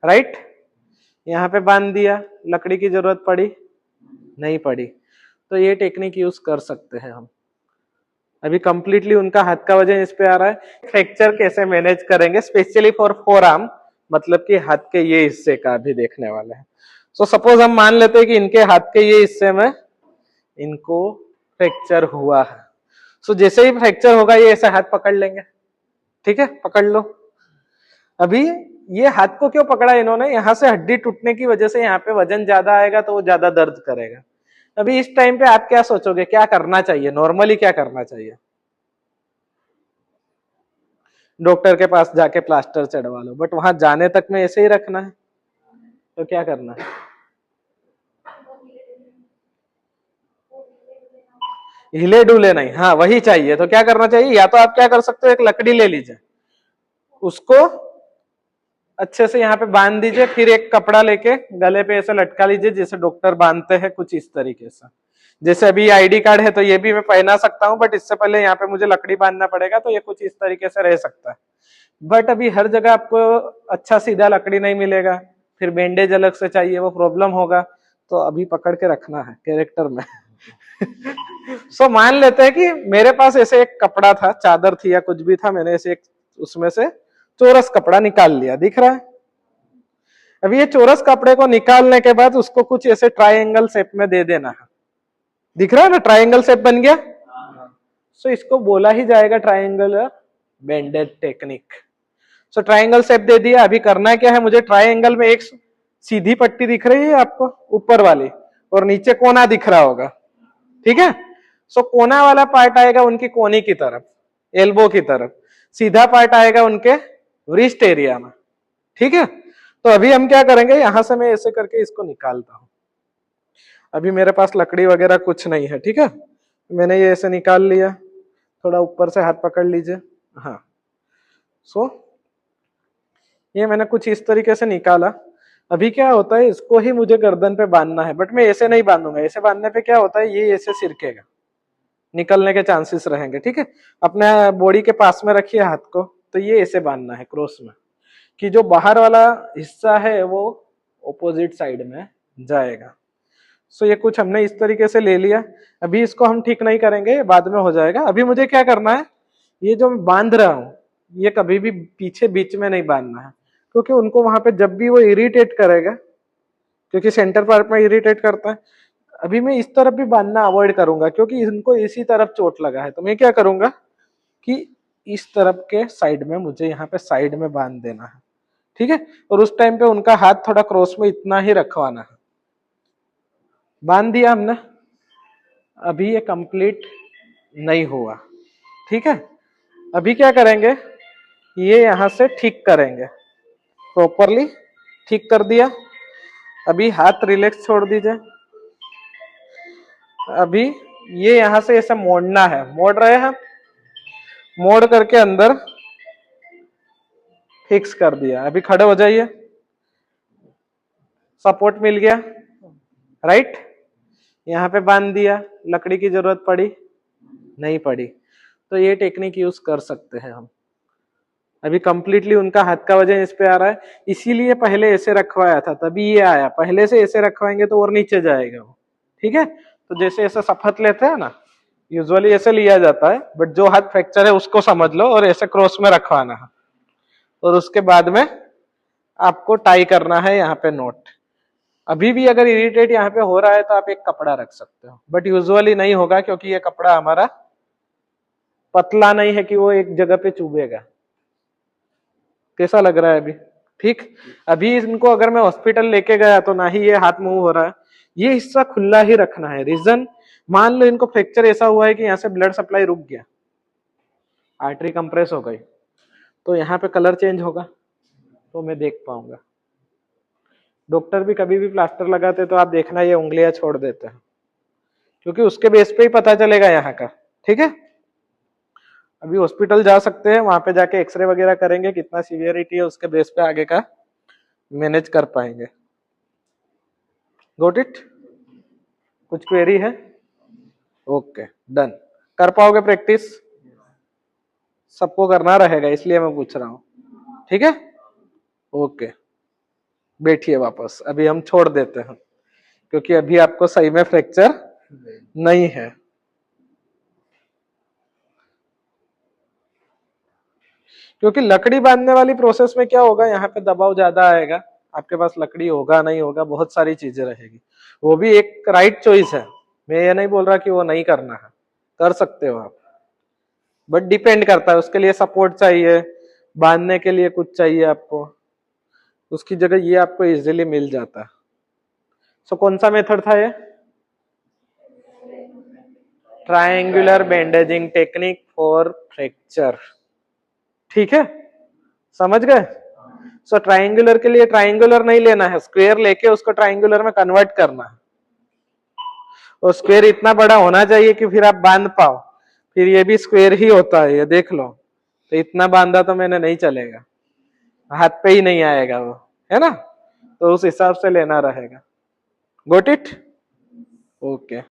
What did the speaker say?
Right. यहाँ पे बांध दिया, लकड़ी की जरूरत पड़ी नहीं पड़ी, तो ये टेक्निक यूज कर सकते हैं हम। अभी कंप्लीटली उनका हाथ का वजन इस पे आ रहा है। फ्रैक्चर कैसे मैनेज करेंगे स्पेशली फॉर फोर आर्म, मतलब कि हाथ के ये हिस्से का भी देखने वाले हैं। सो सपोज हम मान लेते हैं कि इनके हाथ के ये हिस्से में इनको फ्रैक्चर हुआ है। सो जैसे ही फ्रैक्चर होगा ये ऐसे हाथ पकड़ लेंगे, ठीक है, पकड़ लो। अभी ये हाथ को क्यों पकड़ा इन्होंने, यहां से हड्डी टूटने की वजह से यहाँ पे वजन ज्यादा आएगा तो वो ज्यादा दर्द करेगा। अभी इस टाइम पे आप क्या सोचोगे, क्या करना चाहिए, नॉर्मली क्या करना चाहिए? डॉक्टर के पास जाके प्लास्टर चढ़वा लो, बट वहां जाने तक में ऐसे ही रखना है, तो क्या करना है? हिले डुले नहीं, हाँ वही चाहिए। तो क्या करना चाहिए, या तो आप क्या कर सकते हो, एक लकड़ी ले लीजिए, उसको अच्छे से यहाँ पे बांध दीजिए, फिर एक कपड़ा लेके गले पे ऐसे लटका लीजिए जैसे डॉक्टर बांधते हैं, कुछ इस तरीके से। जैसे अभी आईडी कार्ड है तो ये भी मैं पहना सकता हूँ, बट इससे पहले यहाँ पे मुझे लकड़ी बांधना पड़ेगा, तो ये कुछ इस तरीके से रह सकता है। बट अभी हर जगह आपको अच्छा सीधा लकड़ी नहीं मिलेगा, फिर बैंडेज अलग से चाहिए, वो प्रॉब्लम होगा। तो अभी पकड़ के रखना है कैरेक्टर में। सो मान लेते हैं कि मेरे पास ऐसे एक कपड़ा था, चादर थी या कुछ भी था, मैंने ऐसे एक उसमें से चौरस कपड़ा निकाल लिया, दिख रहा है। अभी ये चौरस कपड़े को निकालने के बाद उसको कुछ ऐसे ट्रायंगल शेप में दे देना है, दिख रहा है ना, ट्रायंगल शेप बन गया। सो इसको बोला ही जाएगा ट्रायंगल बेंडेड टेक्निक। सो ट्रायंगल शेप दे दिया। अभी करना क्या है, मुझे ट्रायंगल में एक सीधी पट्टी दिख रही है आपको ऊपर वाली, और नीचे कोना दिख रहा होगा, ठीक है। सो कोना वाला पार्ट आएगा उनकी कोनी की तरफ, एल्बो की तरफ, सीधा पार्ट आएगा उनके रिस्ट एरिया में, ठीक है। तो अभी हम क्या करेंगे, यहां से मैं ऐसे करके इसको निकालता हूं। अभी मेरे पास लकड़ी वगैरह कुछ नहीं है, ठीक है, मैंने ये ऐसे निकाल लिया, थोड़ा ऊपर से हाथ पकड़ लीजिए, हाँ। सो ये मैंने कुछ इस तरीके से निकाला। अभी क्या होता है, इसको ही मुझे गर्दन पे बांधना है, बट मैं ऐसे नहीं बांधूंगा, ऐसे बांधने पे क्या होता है, ये ऐसे सिरकेगा, निकलने के चांसेस रहेंगे, ठीक है। अपने बॉडी के पास में रखिए हाथ को, तो ये ऐसे बांधना है क्रॉस में, कि जो बाहर वाला हिस्सा है वो ऑपोजिट साइड में जाएगा। सो ये कुछ हमने इस तरीके से ले लिया। अभी इसको हम ठीक नहीं करेंगे, ये बाद में हो जाएगा। अभी मुझे क्या करना है, ये जो मैं बांध रहा हूं ये कभी भी पीछे बीच में नहीं बांधना है, क्योंकि उनको वहां पे जब भी वो इरिटेट करेगा, क्योंकि सेंटर पार्ट में इरिटेट करता है। अभी मैं इस तरफ भी बांधना अवॉइड करूंगा, क्योंकि इनको इसी तरफ चोट लगा है, तो मैं क्या करूंगा कि इस तरफ के साइड में मुझे यहाँ पे साइड में बांध देना है, ठीक है। और उस टाइम पे उनका हाथ थोड़ा क्रॉस में इतना ही रखवाना है। बांध दिया हमने। अभी ये कंप्लीट नहीं हुआ, ठीक है। अभी क्या करेंगे, ये यहां से ठीक करेंगे, प्रॉपरली ठीक कर दिया। अभी हाथ रिलैक्स छोड़ दीजिए। अभी ये यहां से ऐसे मोड़ना है, मोड़ रहे हैं, मोड़ करके अंदर फिक्स कर दिया। अभी खड़े हो जाइए, सपोर्ट मिल गया, राइट। यहाँ पे बांध दिया, लकड़ी की जरूरत पड़ी नहीं पड़ी, तो ये टेक्निक यूज कर सकते हैं हम। अभी कंप्लीटली उनका हाथ का वजन इस पे आ रहा है, इसीलिए पहले ऐसे रखवाया था, तभी ये आया। पहले से ऐसे रखवाएंगे तो और नीचे जाएगा वो, ठीक है। तो जैसे ऐसे शपथ लेते हैं ना, यूजुअली ऐसे लिया जाता है, बट जो हाथ फ्रैक्चर है उसको समझ लो और ऐसे क्रॉस में रखवाना है, और उसके बाद में आपको टाई करना है यहाँ पे नोट। अभी भी अगर इरिटेट यहाँ पे हो रहा है तो आप एक कपड़ा रख सकते हो, बट यूजुअली नहीं होगा, क्योंकि ये कपड़ा हमारा पतला नहीं है कि वो एक जगह पे चुभेगा। कैसा लग रहा है अभी, ठीक। अभी इनको अगर मैं हॉस्पिटल लेके गया तो ना ही ये हाथ मूव हो रहा है, ये हिस्सा खुला ही रखना है। रीजन, मान लो इनको फ्रैक्चर ऐसा हुआ है कि यहाँ से ब्लड सप्लाई रुक गया, आर्टरी कंप्रेस हो गई, तो यहाँ पे कलर चेंज होगा, तो मैं देख पाऊंगा। डॉक्टर भी कभी भी प्लास्टर लगाते तो आप देखना ये उंगलियां छोड़ देते हैं, क्योंकि उसके बेस पे ही पता चलेगा यहाँ का, ठीक है। अभी हॉस्पिटल जा सकते हैं, वहां पे जाके एक्सरे वगैरह करेंगे, कितना सीवियरिटी है उसके बेस पे आगे का मैनेज कर पाएंगे। गोट इट, कुछ क्वेरी है? Okay, done. कर पाओगे प्रैक्टिस? सबको करना रहेगा, इसलिए मैं पूछ रहा हूँ, ठीक है। ओके। बैठिए वापस, अभी हम छोड़ देते हैं क्योंकि अभी आपको सही में फ्रैक्चर नहीं है। क्योंकि लकड़ी बांधने वाली प्रोसेस में क्या होगा, यहाँ पे दबाव ज्यादा आएगा, आपके पास लकड़ी होगा नहीं होगा, बहुत सारी चीजें रहेगी। वो भी एक राइट चॉइस है, मैं ये नहीं बोल रहा कि वो नहीं करना है, कर सकते हो आप, बट डिपेंड करता है, उसके लिए सपोर्ट चाहिए, बांधने के लिए कुछ चाहिए आपको, उसकी जगह ये आपको इजीली मिल जाता है। सो कौन सा मेथड था ये? Triangular bandaging technique for fracture, ठीक है, समझ गए? सो ट्रायंगुलर के लिए ट्रायंगुलर नहीं लेना है, स्क्वायर लेके उसको ट्रायंगुलर में कन्वर्ट करना है, और स्क्वायर इतना बड़ा होना चाहिए कि फिर आप बांध पाओ, फिर ये भी स्क्वायर ही होता है, ये देख लो, तो इतना बांधा तो मैंने नहीं चलेगा, हाथ पे ही नहीं आएगा वो, है ना, तो उस हिसाब से लेना रहेगा। Got it? ओके।